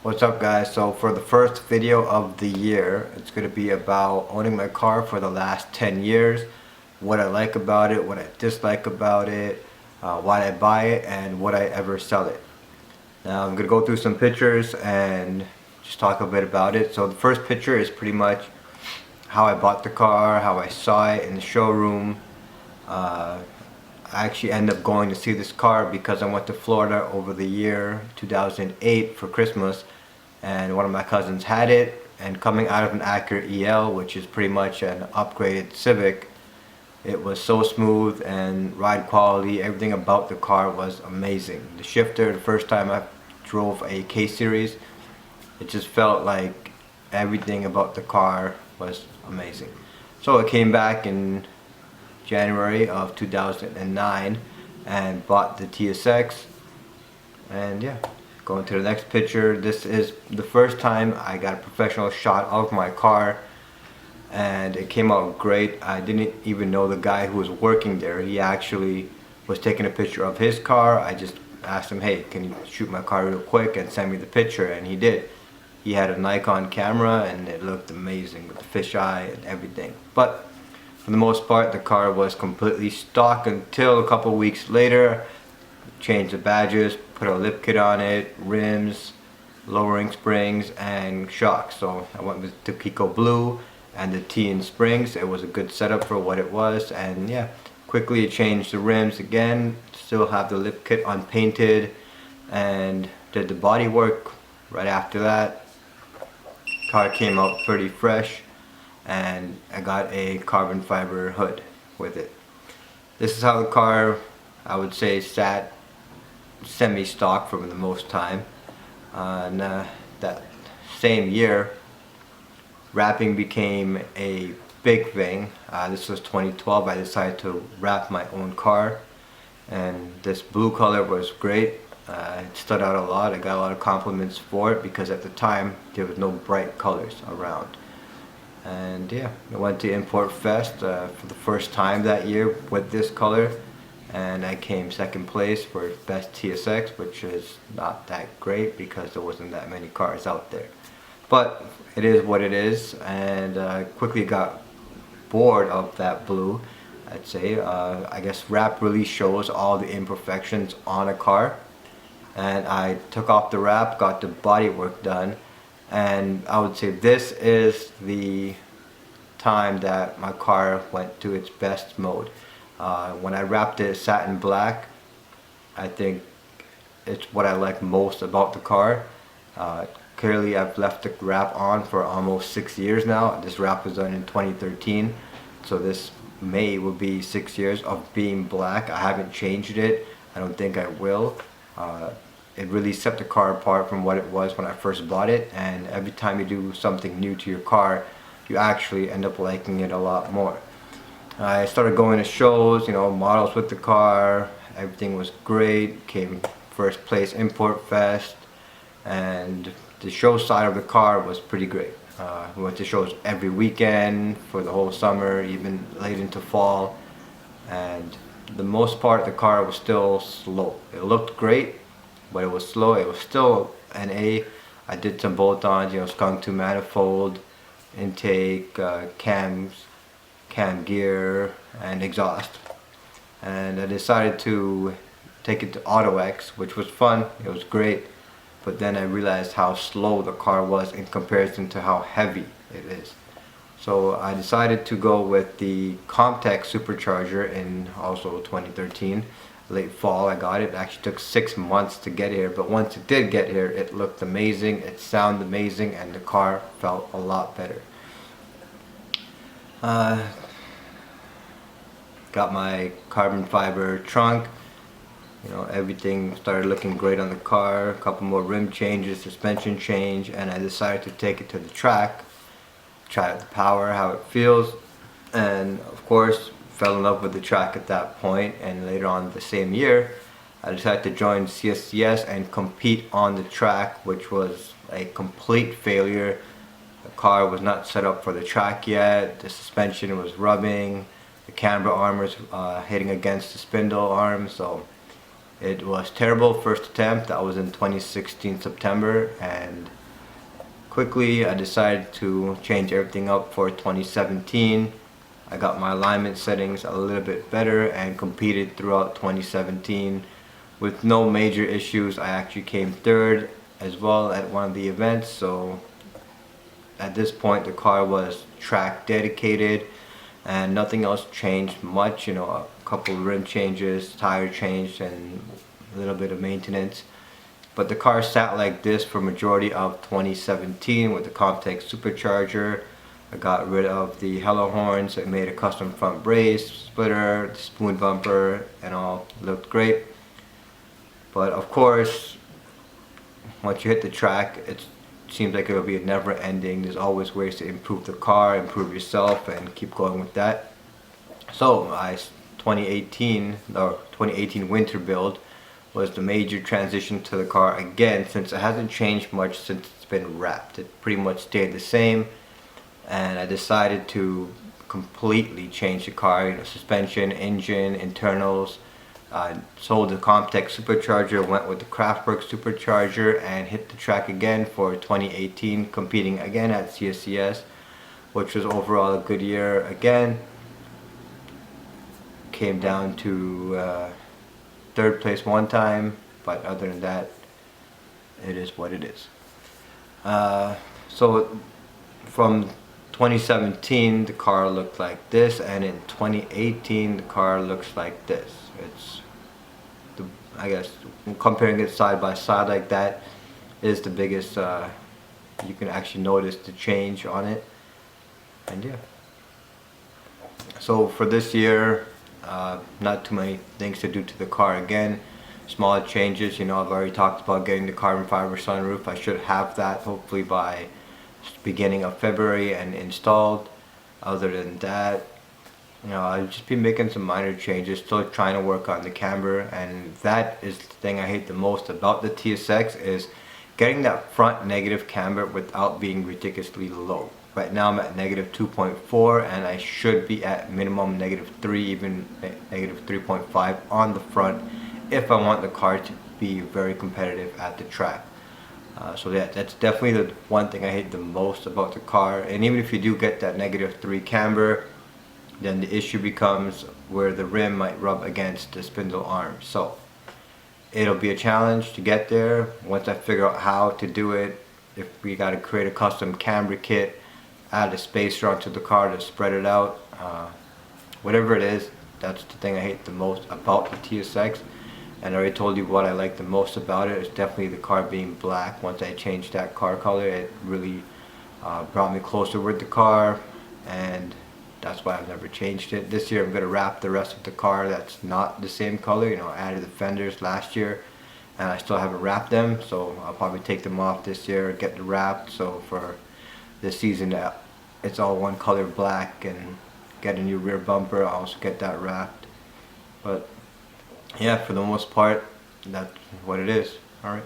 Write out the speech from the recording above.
What's up guys? So for the first video of the year, it's going to be about owning my car for the last 10 years, what I like about it, what I dislike about it, why I buy it, and would I ever sell it. Now I'm going to go through some pictures and just talk a bit about it. So the first picture is pretty much how I bought the car, how I saw it in the showroom. I actually ended up going to see this car because I went to Florida over the year 2008 for Christmas, and one of my cousins had it, and coming out of an Acura EL, which is pretty much an upgraded Civic, it was so smooth and ride quality, everything about the car was amazing. The shifter, the first time I drove a K-Series, it just felt like everything about the car was amazing. So I came back in January of 2009 and bought the TSX, and yeah, going to the next picture. This is the first time I got a professional shot of my car, and it came out great. I didn't even know the guy who was working there. He actually was taking a picture of his car. I just asked him, hey, can you shoot my car real quick and send me the picture, and he did. He had a Nikon camera and it looked amazing with the fisheye and everything. But for the most part, the car was completely stock until a couple weeks later. Changed the badges, put a lip kit on it, rims, lowering springs, and shocks. So I went with the Pico Blue and the T in springs. It was a good setup for what it was, and yeah, quickly changed the rims again. Still have the lip kit unpainted, and did the body work right after that. Car came out pretty fresh, and I got a carbon fiber hood with it. This is how the car, I would say, sat semi-stock for the most time. And that same year, wrapping became a big thing. This was 2012. I decided to wrap my own car, and this blue color was great. It stood out a lot. I got a lot of compliments for it because at the time there was no bright colors around. And yeah, I went to Import Fest for the first time that year with this color, and I came second place for best TSX, which is not that great because there wasn't that many cars out there. But it is what it is, and I quickly got bored of that blue, I'd say. I guess wrap really shows all the imperfections on a car, and I took off the wrap, got the body work done, and I would say this is the time that my car went to its best mode. When I wrapped it satin black, I think it's what I like most about the car. Clearly I've left the wrap on for almost 6 years now. This wrap was done in 2013, so this May will be 6 years of being black. I haven't changed it. I don't think I will. It really set the car apart from what it was when I first bought it, and every time you do something new to your car, you actually end up liking it a lot more. I started going to shows, models with the car. Everything was great. Came first place Import Fest, and the show side of the car was pretty great. We went to shows every weekend for the whole summer, even late into fall, and the most part the car was still slow. It looked great, but it was slow. It was still an A. I did some bolt-ons, Skunk 2 manifold, intake, cam gear, and exhaust. And I decided to take it to AutoX, which was fun. It was great, but then I realized how slow the car was in comparison to how heavy it is. So I decided to go with the Comtech Supercharger in also 2013. Late fall I got it. It actually took 6 months to get here, but once it did get here, it looked amazing, it sounded amazing, and the car felt a lot better. Got my carbon fiber trunk. Everything started looking great on the car. A couple more rim changes, suspension change, and I decided to take it to the track, try out the power, how it feels, and of course fell in love with the track at that point. And later on the same year, I decided to join CSCS and compete on the track, which was a complete failure. The car was not set up for the track yet. The suspension was rubbing. The camber arm was hitting against the spindle arm, so It was terrible first attempt. That was in 2016 September, and quickly I decided to change everything up for 2017. I got my alignment settings a little bit better and competed throughout 2017 with no major issues. I actually came third as well at one of the events, so at this point the car was track dedicated and nothing else changed much. You know, a couple rim changes, tire change, and a little bit of maintenance. But the car sat like this for majority of 2017 with the Comtech Supercharger. I got rid of the Hello horns. I made a custom front brace, splitter, spoon bumper, and all looked great. But of course, once you hit the track, it seems like it'll be a never ending. There's always ways to improve the car, improve yourself, and keep going with that. So 2018 winter build was the major transition to the car again, since it hasn't changed much since it's been wrapped. It pretty much stayed the same, and I decided to completely change the car. You know, suspension, engine, internals. Sold the Comtech Supercharger, went with the Kraftwerks Supercharger, and hit the track again for 2018, competing again at CSCS, which was overall a good year again. Came down to third place one time, but other than that, it is what it is. So from 2017 the car looked like this, and in 2018 the car looks like this. It's I guess comparing it side by side like that is the biggest, you can actually notice the change on it. And yeah, so for this year, not too many things to do to the car. Again, smaller changes. You know, I've already talked about getting the carbon fiber sunroof. I should have that hopefully by beginning of February and installed. Other than that, you know, I've just been making some minor changes, still trying to work on the camber, and that is the thing I hate the most about the TSX, is getting that front negative camber without being ridiculously low. Right now I'm at -2.4, and I should be at minimum -3, even -3.5 on the front if I want the car to be very competitive at the track. So that's definitely the one thing I hate the most about the car. And even if you do get that -3 camber, then the issue becomes where the rim might rub against the spindle arm. So it'll be a challenge to get there. Once I figure out how to do it, if we got to create a custom camber kit, add a spacer onto the car to spread it out, whatever it is, that's the thing I hate the most about the TSX. And I already told you what I like the most about it. It's definitely the car being black. Once I changed that car color, it really brought me closer with the car, and that's why I've never changed it. This year I'm going to wrap the rest of the car that's not the same color. You know, I added the fenders last year and I still haven't wrapped them, so I'll probably take them off this year, get them wrapped, so for this season it's all one color black, and get a new rear bumper. I'll also get that wrapped. But yeah, for the most part, that's what it is. Alright.